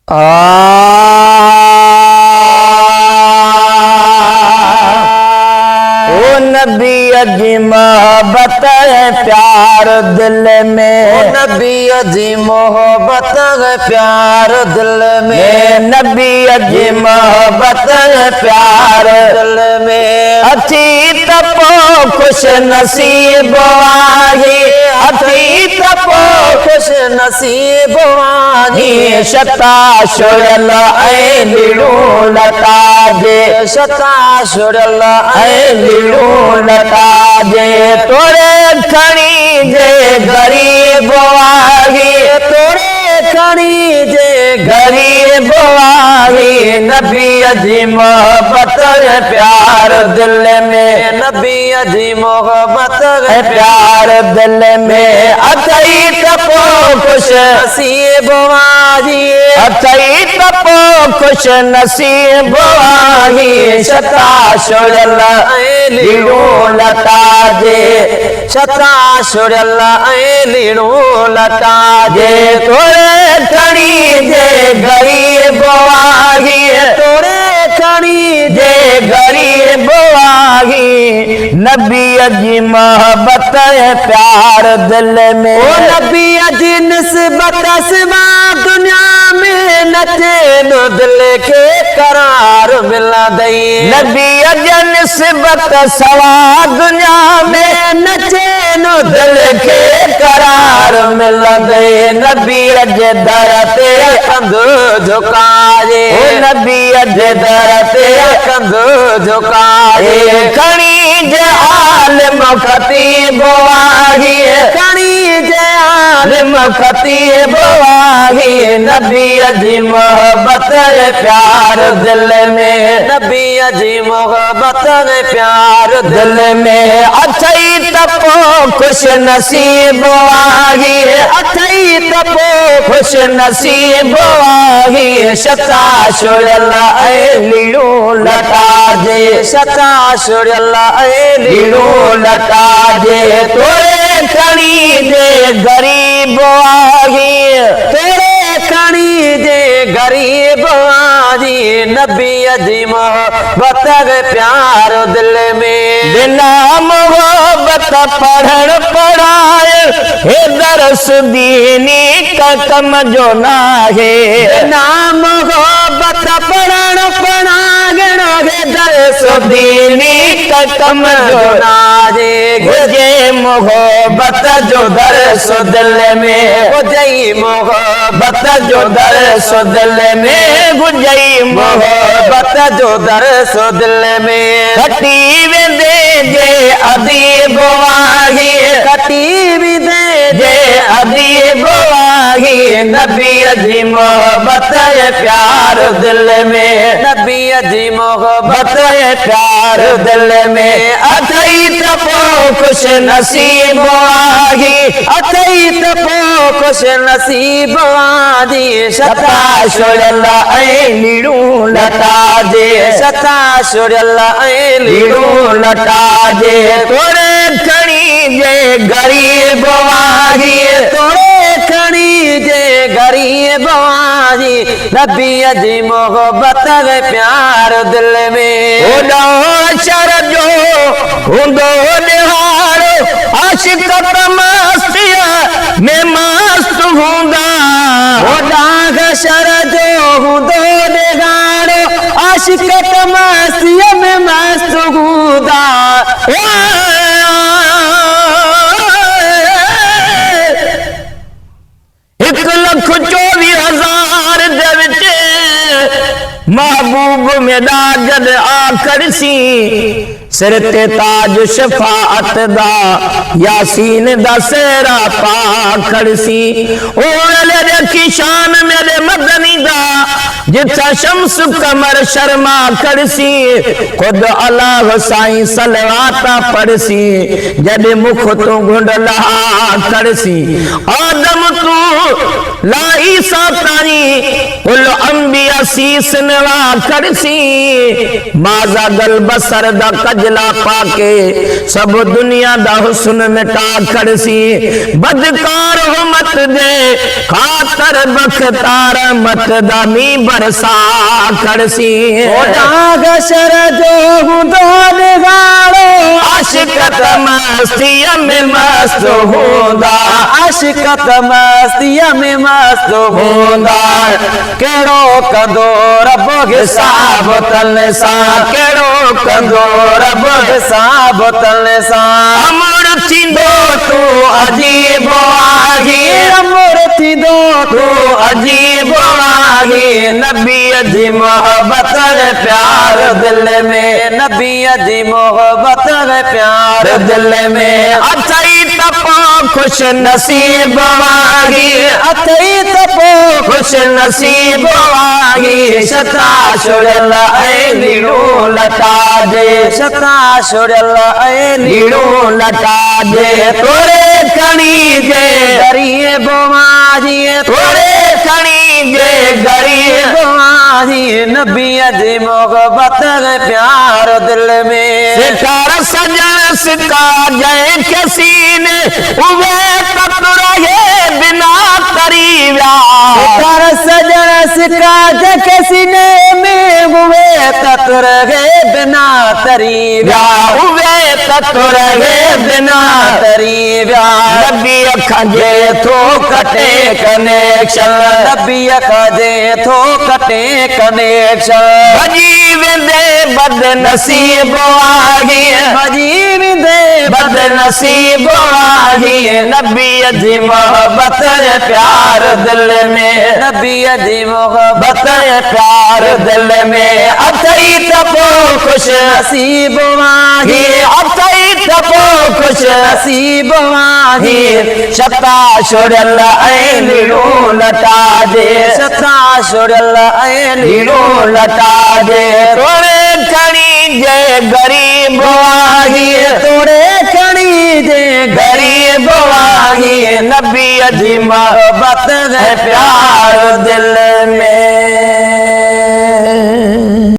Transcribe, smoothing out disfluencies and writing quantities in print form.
ओ नबी अजी मोहब्बत है प्यार दिल में, ओ नबी अजी मोहब्बत है प्यार दिल में, नबी अजी मोहब्बत है प्यार दिल में। अथी तपो खुश नसीब आही, अथी तपो खुश नसीब वानी शता शुरल ऐं लीड़ू लता जे, शता शुरल ऐं लीड़ू लता जे तोरे खणी जे गरीब आही, तोरे खणी जे गरीब आही नबी अजी मोहब्बत है प्यार दिल में, नबी अजी मोहब्बत है प्यार दिल में अथई तपो खुश नसीब वानी अथई तपो खुश नसीब आही शता शुरल ऐं लीड़ू लता जे, शता शुरल ऐं लीड़ू लता जे तोरे खणी जे गरीब आही, तोरे खणी जे गरीब आही नबी अजी मोहब्बत है प्यार दिल में, ओ नबी अजी निस्बत सिवा दुनिया में नचे नो दिल के करार मिला दई, नबी अजी निस्बत सवा दुनिया में नचे नो दिल के करार मिल गए नबी अजे दर ते कंध झुकाए, ओ नबी अजे दर ते कंध झुकाए खणी जे आलिम खतीब आही, खणी जे आलिम खतीब आही नबी अजी मोहब्बत है प्यार दिल में, नबी अजी मोहब्बत है प्यार दिल में अथई तपो खुश नसीब आही, अथई तपो खुश नसीब आही शता शुरल ऐं लीड़ू लता जे, शता शुरल ऐं लीड़ू लता जे तोरे खणी जे गरीब आही, तेरे खणी जे गरीब आजी नबी अजी मोहब्बत है प्यार दिल में, बिना मोहब्बत पढ़ण पढ़ाए हे दरस दीनी का कम जो नाहे, नाम मोहब्बत पढ़ण पढ़ागण है दरस दीनी का कम जो नाजे गुजे मोहब्बत जो दरस दिल में, गुजई मोहब्बत जो दरस दिल में गुजई मोहब्बत जो दरस दिल में खटी वेंदे जे अदीब आही, कटी भी दे जे अदीब आही नबी अजी मोहब्बत है प्यार दिल में, नबी अजी मोहब्बत है प्यार दिल में अथई तपो खुश नसीब आही, अथई तपो खुश नसीब आजी शता शुरल ऐं लीड़ू लता जे, शता शुरल ऐं लीड़ू लता जे तोरे खणी जे गरीब आही, तोरे खणी जे गरीब आजी नबी अजी मोहब्बत है प्यार दिल में, ओॾो शर जो हूंदो निहारो आशिक मस्तीअ में मस्त हूंदा, ओॾा शर जो हूंदो निगारो आशिक मस्तीअ में मस्त हूंदा, हिकु लख 24,000 जे विच महबूब में दाजद आखरसी सिर ते ताज शफाअत दा यासीन दा सेरा पाखरसी ओले रखी शान मेरे मदनी दा जिथा शम्स कमर शर्मा करसी खुद अल्लाह साईं सलवाता पढ़सी जद मुख तू गुंडला करसी आदम तू लाई सातानी कुल अंबिया सीस नवा करसी माजा गल बसर दा कजला पाके सब दुनिया दा हुस्न मिटा करसी बदकार हो मत दे खातर बख्तार मत दामी बरसा करसी गशर जो हुदोन गाड़ो आशिकत मस्तिया में मस्त होंदा आशिकत मस्तिया में मस्त होंदा केड़ो कंदो रब हिसाब तन सा केड़ो कंदो रब हिसाब तन सा अमर थींदो तू अजीब आगी अमर थींदो तू अजीब आगी नबी जी मोहब्बत प्यार दिल में नबी जी मोहब्बत प्यार दिल में अथई तपो खुश नसीब वागी अथई तपो खुश नसीब वागी शता शुरल ऐ नीड़ू लटा दे शता शुरल ऐ नीड़ू लटा दे तोरे खणी जे गरीब माजी तोरे खणी जे गरीब माजी नबी जी मोहब्बत प्यार दिल में सिकार सजन सिका जय के सीने उवे तक रहे बिना तरीव्या सिकार सजन सिका जय के सीने में उवे तक रहे बिना तरीव्या उवे तक रहे बिना तरीव्या नबी अखजे थो कटे कनेक्शन नबी अखजे थो कटे कनेक्शन भजी वेंदे बद नसीब आगी भजी वेंदे बद नसीब आगी नबी जी मोहब्बत प्यार दिल में नबी जी मोहब्बत प्यार दिल में अथई तपो खुश नसीब माही अथई तपो खुश नसीब माही शता शुरल ऐ नीड़ू लटा दे शता शुरल ऐ नीड़ू लटा दे तोरे खणी जे गरीब आगी तोरे खणी जे गरीब आगी नबी जी मोहब्बत प्यार दिल में